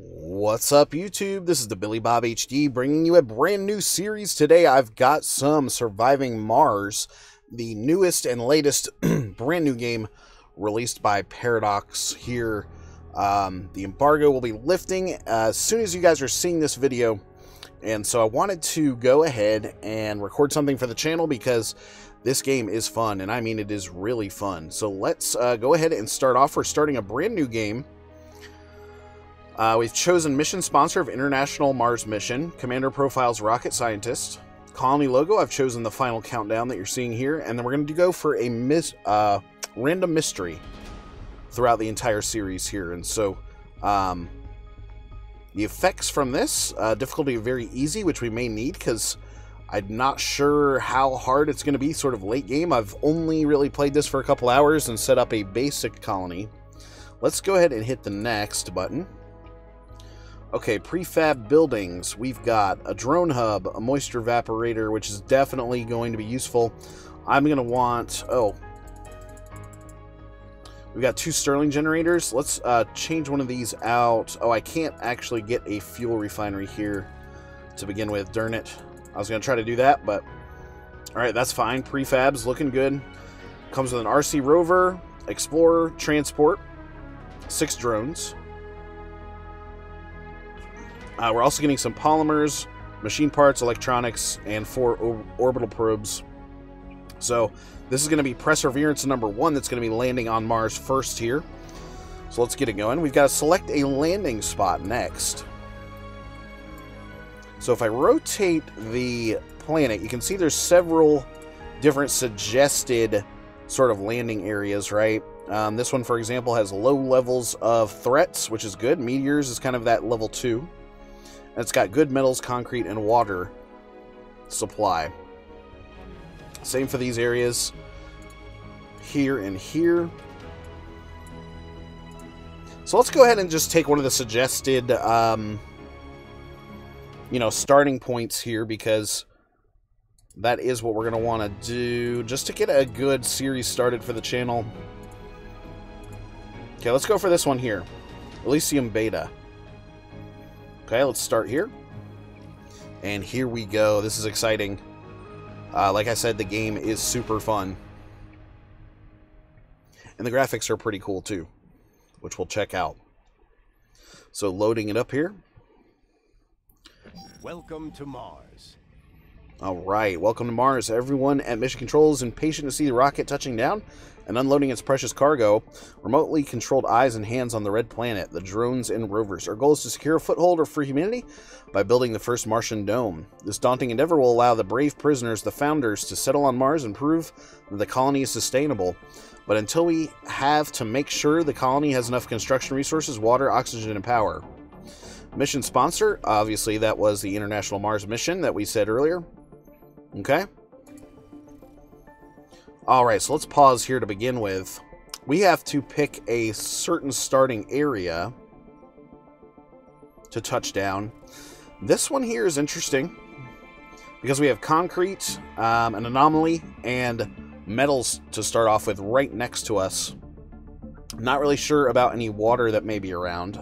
What's up, YouTube? This is the Billy Bob HD bringing you a brand new series. Today I've got some Surviving Mars, the newest and latest brand new game released by Paradox here. The embargo will be lifting as soon as you guys are seeing this video, and so I wanted to go ahead and record something for the channel because this game is fun, and I mean it is really fun. So let's go ahead and start off. We're starting a brand new game. We've chosen mission sponsor of International Mars Mission, Commander profiles rocket scientist. Colony logo, I've chosen the final countdown that you're seeing here, and then we're going to go for a random mystery throughout the entire series here. And so the effects from this, difficulty very easy, which we may need because I'm not sure how hard it's going to be sort of late game. I've only really played this for a couple hours and set up a basic colony. Let's go ahead and hit the next button. Okay, prefab buildings. We've got a drone hub, a moisture evaporator, which is definitely going to be useful. I'm going to want... we've got 2 Stirling generators. Let's change one of these out. Oh, I can't actually get a fuel refinery here to begin with. Darn it. I was going to try to do that, but... Alright, that's fine. Prefab's looking good. Comes with an RC rover, explorer, transport, 6 drones. We're also getting some polymers, machine parts, electronics, and 4 orbital probes. So this is going to be Perseverance number 1 that's going to be landing on Mars first here. So let's get it going. We've got to select a landing spot next. So if I rotate the planet, you can see there's several different suggested sort of landing areas, right? This one, for example, has low levels of threats, which is good. Meteors is kind of that level 2. And it's got good metals, concrete, and water supply. Same for these areas here and here. So let's go ahead and just take one of the suggested, starting points here, because that is what we're going to want to do just to get a good series started for the channel. Okay, let's go for this one here. Elysium Beta. Okay, let's start here. And here we go. This is exciting. Like I said, the game is super fun. And the graphics are pretty cool too, which we'll check out. So loading it up here. Welcome to Mars. Alright, welcome to Mars. Everyone at Mission Control is impatient to see the rocket touching down and unloading its precious cargo. Remotely controlled eyes and hands on the red planet, the drones and rovers. Our goal is to secure a foothold for humanity by building the first Martian dome. This daunting endeavor will allow the brave prisoners, the founders, to settle on Mars and prove that the colony is sustainable. But until we have to make sure the colony has enough construction resources, water, oxygen, and power. Mission sponsor, obviously that was the International Mars Mission that we said earlier. Okay. Alright, so let's pause here to begin with. We have to pick a certain starting area to touch down. This one here is interesting because we have concrete, an anomaly, and metals to start off with right next to us. Not really sure about any water that may be around.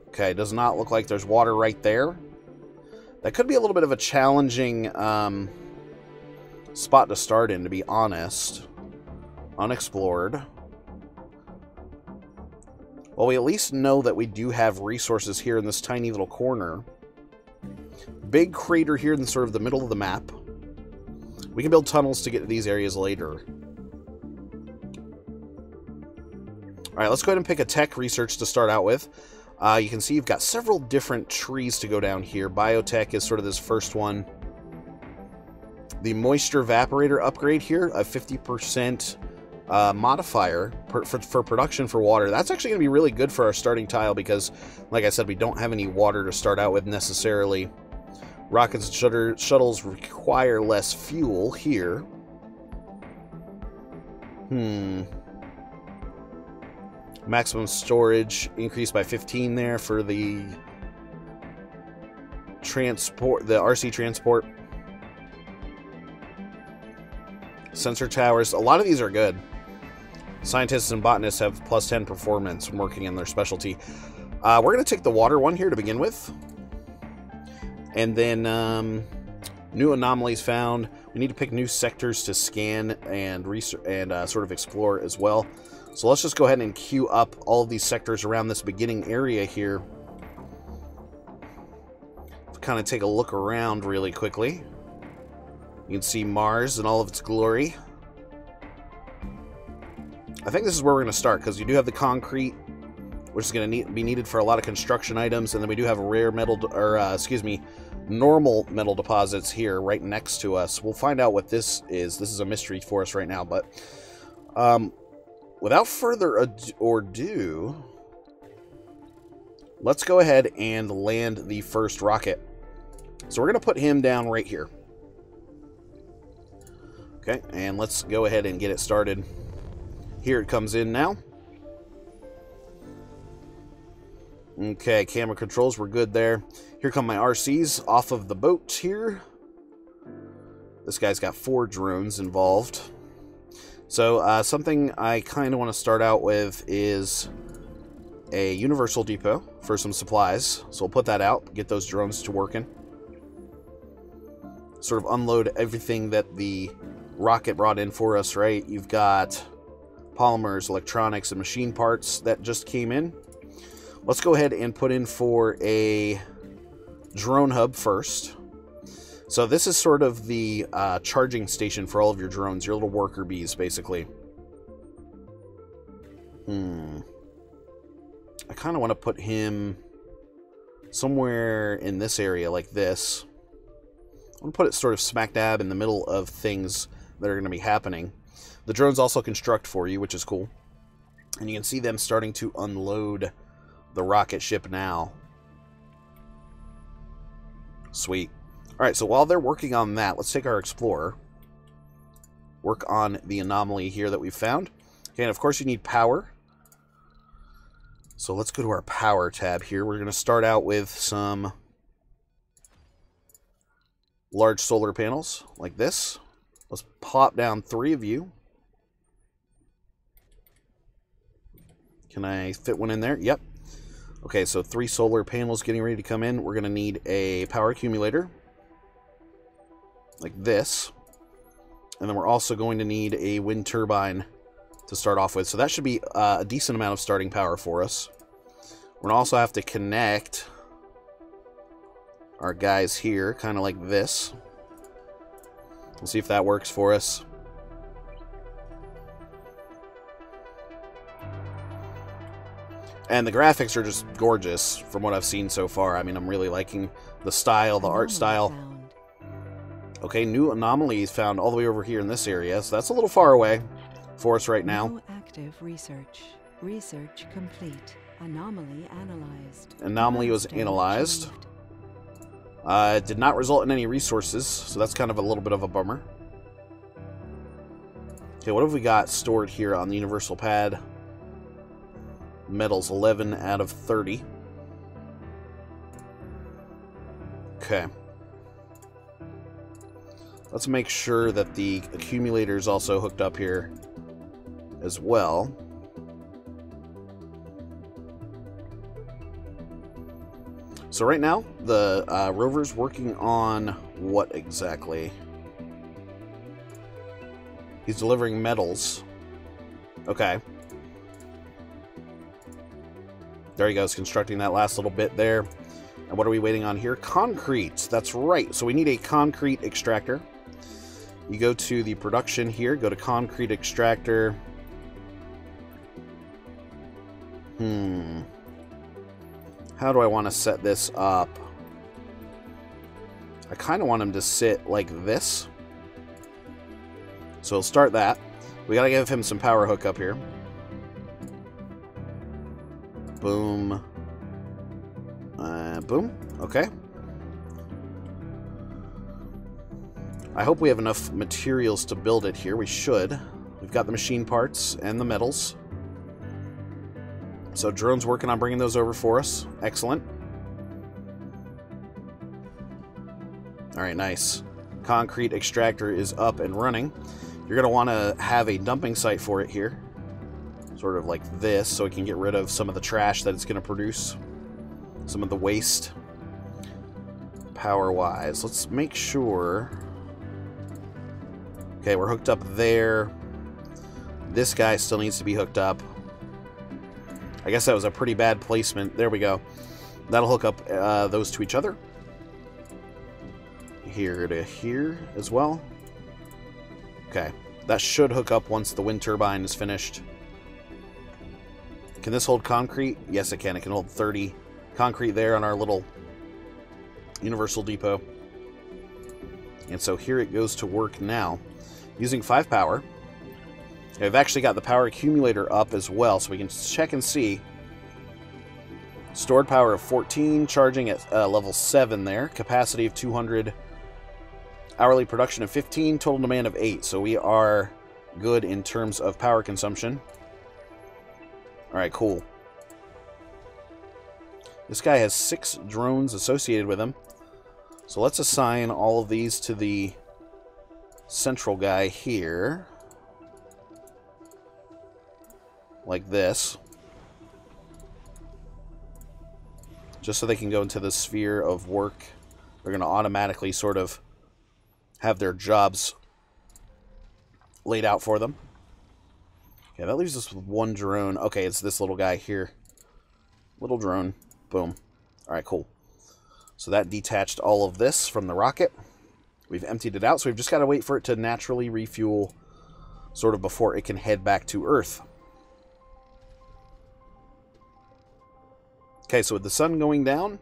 Okay, does not look like there's water right there. That could be a little bit of a challenging spot to start in, to be honest. Unexplored. Well, we at least know that we do have resources here in this tiny little corner. Big crater here in sort of the middle of the map. We can build tunnels to get to these areas later. Alright, let's go ahead and pick a tech research to start out with. You can see you've got several different trees to go down here. Biotech is sort of this first one. The moisture evaporator upgrade here, a 50% modifier for production for water. That's actually going to be really good for our starting tile because, like I said, we don't have any water to start out with necessarily. Rockets and shuttles require less fuel here. Maximum storage increased by 15 there for the transport, the RC transport. Sensor towers, a lot of these are good. Scientists and botanists have plus 10 performance when working in their specialty. We're going to take the water one here to begin with. And then new anomalies found. We need to pick new sectors to scan and research and sort of explore as well. So let's just go ahead and queue up all of these sectors around this beginning area here. Kind of take a look around really quickly. You can see Mars in all of its glory. I think this is where we're going to start, because you do have the concrete, which is going to be needed for a lot of construction items, and then we do have rare metal, or normal metal deposits here right next to us. We'll find out what this is. This is a mystery for us right now, but without further ado, let's go ahead and land the first rocket. So we're going to put him down right here. Okay, and let's go ahead and get it started. Here it comes in now. Okay, camera controls, we're good there. Here come my RCs off of the boat here. This guy's got 4 drones involved. So something I kind of want to start out with is a universal depot for some supplies. So we'll put that out, get those drones to working. Sort of unload everything that the rocket brought in for us, right? You've got polymers, electronics, and machine parts that just came in. Let's go ahead and put in for a drone hub first. So this is sort of the charging station for all of your drones, your little worker bees, basically. I kind of want to put him somewhere in this area like this. I'm going to put it sort of smack dab in the middle of things that are going to be happening. The drones also construct for you, which is cool. And you can see them starting to unload the rocket ship now. Sweet. Alright, so while they're working on that, let's take our Explorer. Work on the anomaly here that we found. Okay, and of course you need power. So let's go to our power tab here. We're going to start out with some large solar panels like this. Let's pop down 3 of you. Can I fit one in there? Yep. Okay, so 3 solar panels getting ready to come in. We're going to need a power accumulator like this. And then we're also going to need a wind turbine to start off with. So that should be a decent amount of starting power for us. We're going to also have to connect our guys here, kind of like this. We'll see if that works for us. And the graphics are just gorgeous from what I've seen so far. I mean, I'm really liking the style, the art style. Okay, new anomalies found all the way over here in this area, so that's a little far away for us right now. No active research. Research complete. Anomaly analyzed. Anomaly was analyzed. It did not result in any resources, so that's kind of a little bit of a bummer. Okay, what have we got stored here on the universal pad? Metals, 11 out of 30. Okay. Let's make sure that the accumulator is also hooked up here as well. So right now, the rover's working on what exactly? He's delivering metals. Okay. There he goes, constructing that last little bit there. And what are we waiting on here? Concrete. That's right. So we need a concrete extractor. You go to the production here, go to concrete extractor. How do I want to set this up? I kind of want him to sit like this. So we'll start that. We got to give him some power hookup here. Boom. Boom. Okay. I hope we have enough materials to build it here. We should. We've got the machine parts and the metals. So drone's working on bringing those over for us. Excellent. Alright, nice. Concrete extractor is up and running. You're going to want to have a dumping site for it here. Sort of like this, so we can get rid of some of the trash that it's going to produce. Some of the waste. Power-wise. Let's make sure... Okay, we're hooked up there. This guy still needs to be hooked up. I guess that was a pretty bad placement. There we go. That'll hook up those to each other. Here to here as well. Okay. That should hook up once the wind turbine is finished. Can this hold concrete? Yes, it can. It can hold 30 concrete there on our little universal depot. And so here it goes to work now. Using 5 power. I've actually got the power accumulator up as well, so we can check and see. Stored power of 14, charging at level 7 there. Capacity of 200. Hourly production of 15, total demand of 8. So we are good in terms of power consumption. Alright, cool. This guy has 6 drones associated with him. So let's assign all of these to the central guy here. Like this. Just so they can go into the sphere of work. They're going to automatically sort of have their jobs laid out for them. Okay, that leaves us with 1 drone. Okay, it's this little guy here. Little drone. Boom. Alright, cool. So that detached all of this from the rocket. We've emptied it out, so we've just got to wait for it to naturally refuel sort of before it can head back to Earth. Okay, so with the sun going down,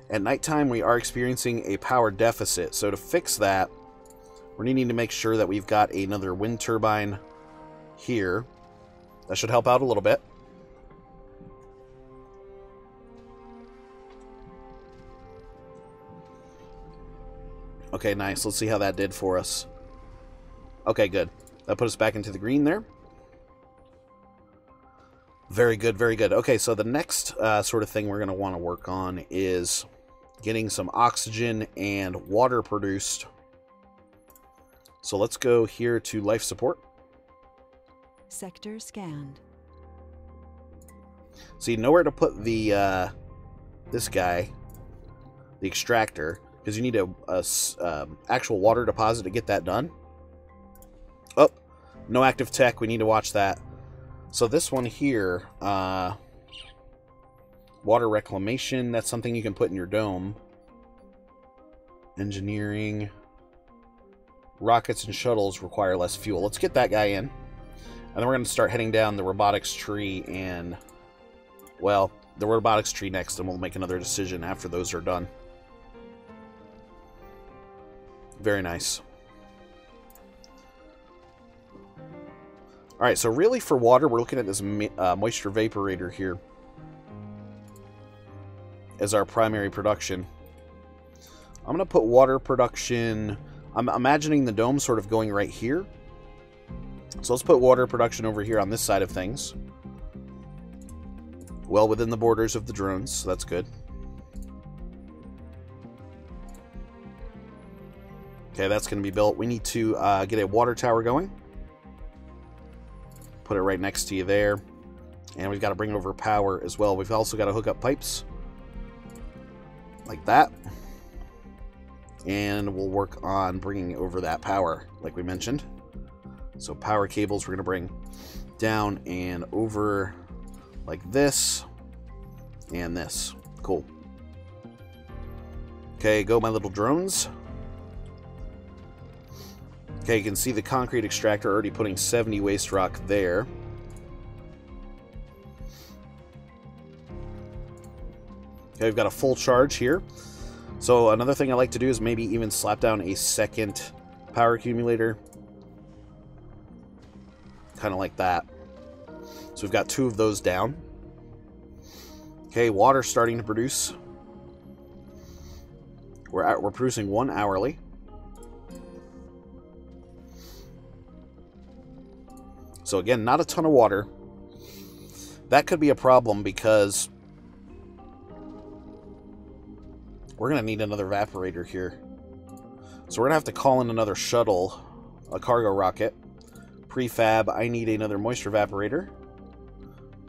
at nighttime we are experiencing a power deficit. So to fix that, we're needing to make sure that we've got another wind turbine here. That should help out a little bit. Okay, nice. Let's see how that did for us. Okay, good. That put us back into the green there. Very good, very good. Okay, so the next sort of thing we're going to want to work on is getting some oxygen and water produced. So let's go here to life support. Sector scanned. See, nowhere to put the this guy, the extractor, because you need a actual water deposit to get that done. Oh, no active tech. We need to watch that. So this one here, water reclamation, that's something you can put in your dome. Engineering. Rockets and shuttles require less fuel. Let's get that guy in. And then we're going to start heading down the robotics tree and, well, the robotics tree next, and we'll make another decision after those are done. Very nice. Alright, so really for water, we're looking at this moisture vaporator here as our primary production. I'm going to put water production... I'm imagining the dome sort of going right here. So let's put water production over here on this side of things. Well within the borders of the drones, so that's good. Okay, that's going to be built. We need to get a water tower going. Put it right next to you there. And we've got to bring over power as well. We've also got to hook up pipes. Like that. And we'll work on bringing over that power, like we mentioned. So power cables we're going to bring down and over like this. And this. Cool. Okay, go my little drones. Okay, you can see the concrete extractor already putting 70 waste rock there. Okay, we've got a full charge here. So another thing I like to do is maybe even slap down a second power accumulator. Kind of like that. So we've got 2 of those down. Okay, water starting to produce. We're producing 1 hourly. So again, not a ton of water. That could be a problem because we're going to need another evaporator here. So we're going to have to call in another shuttle, a cargo rocket. Prefab, I need another moisture evaporator.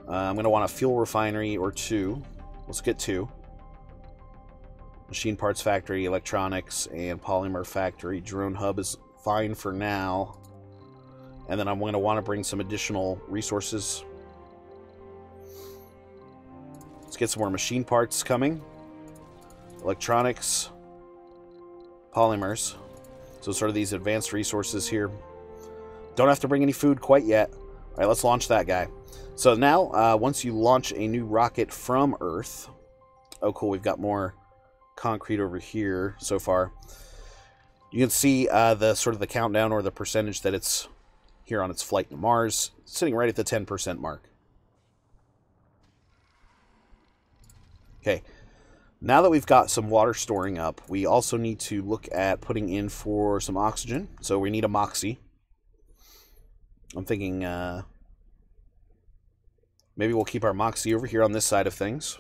I'm going to want a fuel refinery or 2. Let's get 2. Machine parts factory, electronics, and polymer factory. Drone hub is fine for now. And then I'm going to want to bring some additional resources. Let's get some more machine parts coming. Electronics, polymers. So sort of these advanced resources here. Don't have to bring any food quite yet. All right, let's launch that guy. So now, once you launch a new rocket from Earth... Oh, cool, we've got more concrete over here so far. You can see the sort of the countdown or the percentage that it's here on its flight to Mars, sitting right at the 10% mark. Okay, now that we've got some water storing up, we also need to look at putting in for some oxygen. So we need a Moxie. I'm thinking maybe we'll keep our Moxie over here on this side of things.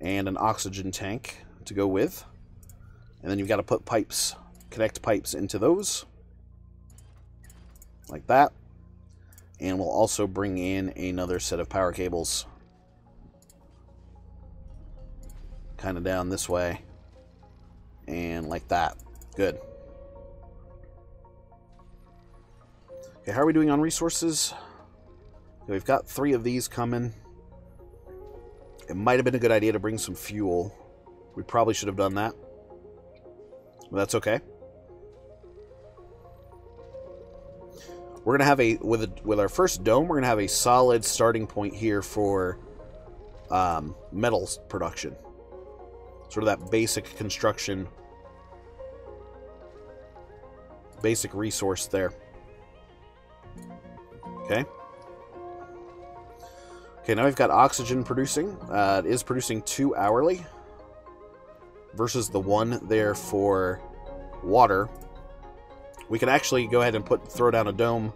And an oxygen tank to go with. And then you've got to put pipes, connect pipes into those. Like that. And we'll also bring in another set of power cables. Kind of down this way. And like that. Good. Okay, how are we doing on resources? Okay, we've got 3 of these coming. It might have been a good idea to bring some fuel. We probably should have done that. But that's okay. We're going to have with our first dome, we're going to have a solid starting point here for metals production. Sort of that basic construction, basic resource there. Okay. Okay, now we've got oxygen producing. It is producing 2 hourly versus the 1 there for water. We can actually go ahead and throw down a dome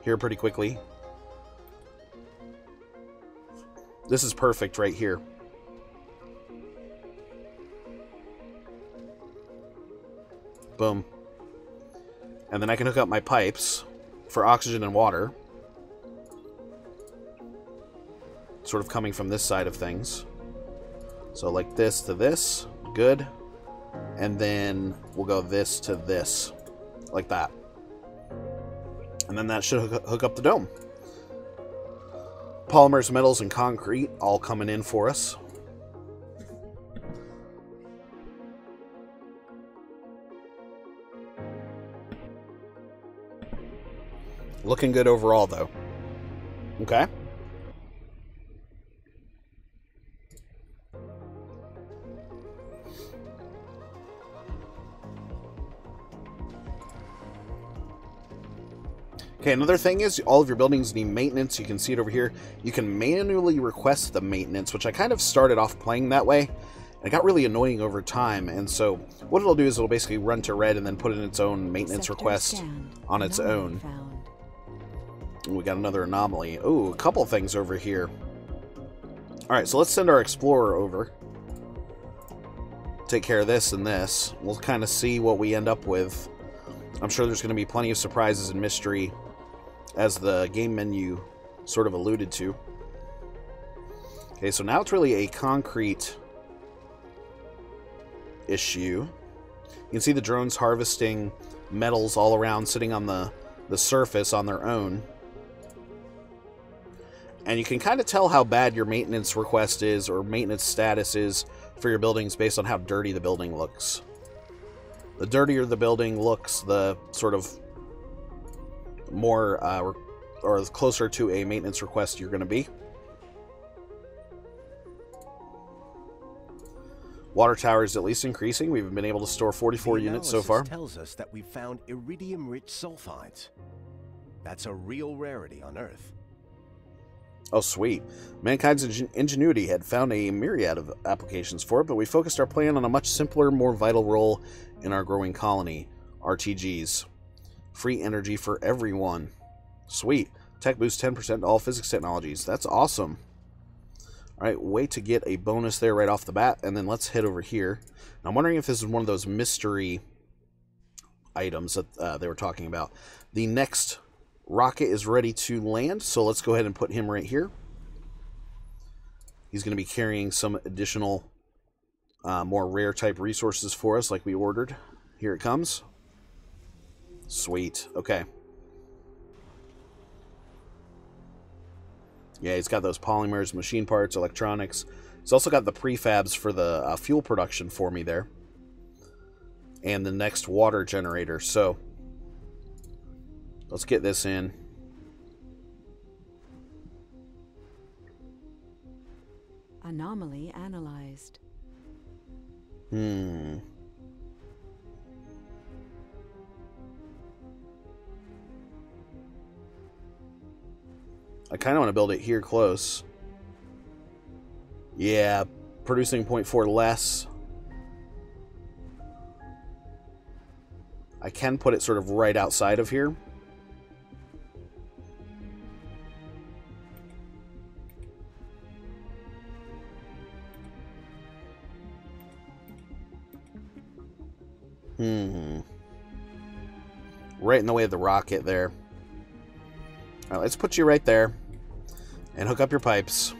here pretty quickly. This is perfect right here. Boom. And then I can hook up my pipes for oxygen and water. Sort of coming from this side of things. So like this to this. Good. And then we'll go this to this. Like that. And then that should hook up the dome. Polymers, metals, and concrete all coming in for us. Looking good overall, though. Okay. Okay, another thing is all of your buildings need maintenance. You can see it over here. You can manually request the maintenance, which I kind of started off playing that way. And it got really annoying over time. And so what it'll do is it'll basically run to red and then put in its own maintenance request on its own. Ooh, we got another anomaly. Ooh, a couple things over here. Alright, so let's send our explorer over. Take care of this and this. We'll kind of see what we end up with. I'm sure there's going to be plenty of surprises and mystery, as the game menu sort of alluded to. Okay, so now it's really a concrete issue. You can see the drones harvesting metals all around, sitting on the surface on their own. And you can kind of tell how bad your maintenance request is, or maintenance status is, for your buildings based on how dirty the building looks. The dirtier the building looks, the sort of more, or closer to a maintenance request you're going to be. Water tower is at least increasing. We've been able to store 44 units so far. Tells us that we've found iridium-rich sulfides. That's a real rarity on Earth. Oh, sweet. Mankind's ingenuity had found a myriad of applications for it, but we focused our plan on a much simpler, more vital role in our growing colony. RTGs. Free energy for everyone. Sweet. Tech boost 10% to all physics technologies. That's awesome. Alright, way to get a bonus there right off the bat, and then let's head over here. Now, I'm wondering if this is one of those mystery items that they were talking about. The next rocket is ready to land, so let's go ahead and put him right here. He's going to be carrying some additional, more rare type resources for us like we ordered. Here it comes. Sweet. Okay. Yeah, he's got those polymers, machine parts, electronics. He's also got the prefabs for the fuel production for me there. And the next water generator. So, let's get this in. Anomaly analyzed. I kind of want to build it here close. Yeah, producing 0.4 less. I can put it sort of right outside of here. Right in the way of the rocket there. All right, let's put you right there. And hook up your pipes.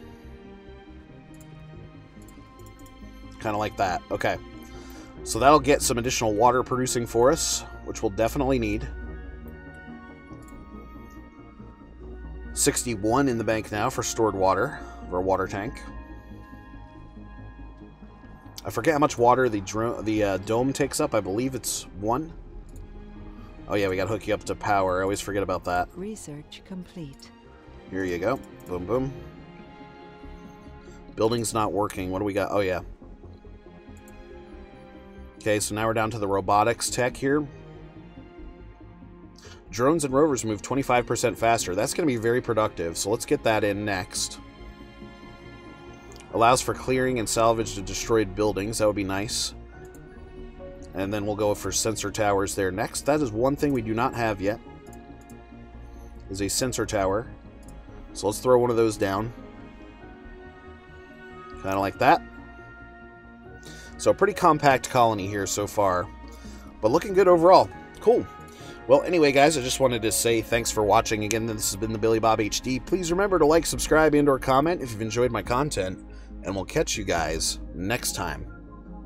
Kind of like that. Okay. So that'll get some additional water producing for us, which we'll definitely need. 61 in the bank now for stored water, for a water tank. I forget how much water the dome takes up. I believe it's 1. Oh yeah, we gotta hook you up to power. I always forget about that. Research complete. Here you go. Boom, boom. Building's not working. What do we got? Oh yeah. Okay, so now we're down to the robotics tech here. Drones and rovers move 25% faster. That's going to be very productive, so let's get that in next. Allows for clearing and salvage of destroyed buildings. That would be nice. And then we'll go for sensor towers there next. That is one thing we do not have yet. Is a sensor tower. So let's throw one of those down. Kind of like that. So a pretty compact colony here so far. But looking good overall. Cool. Well, anyway, guys, I just wanted to say thanks for watching. Again, this has been the Billy Bob HD. Please remember to like, subscribe, and/or comment if you've enjoyed my content. And we'll catch you guys next time.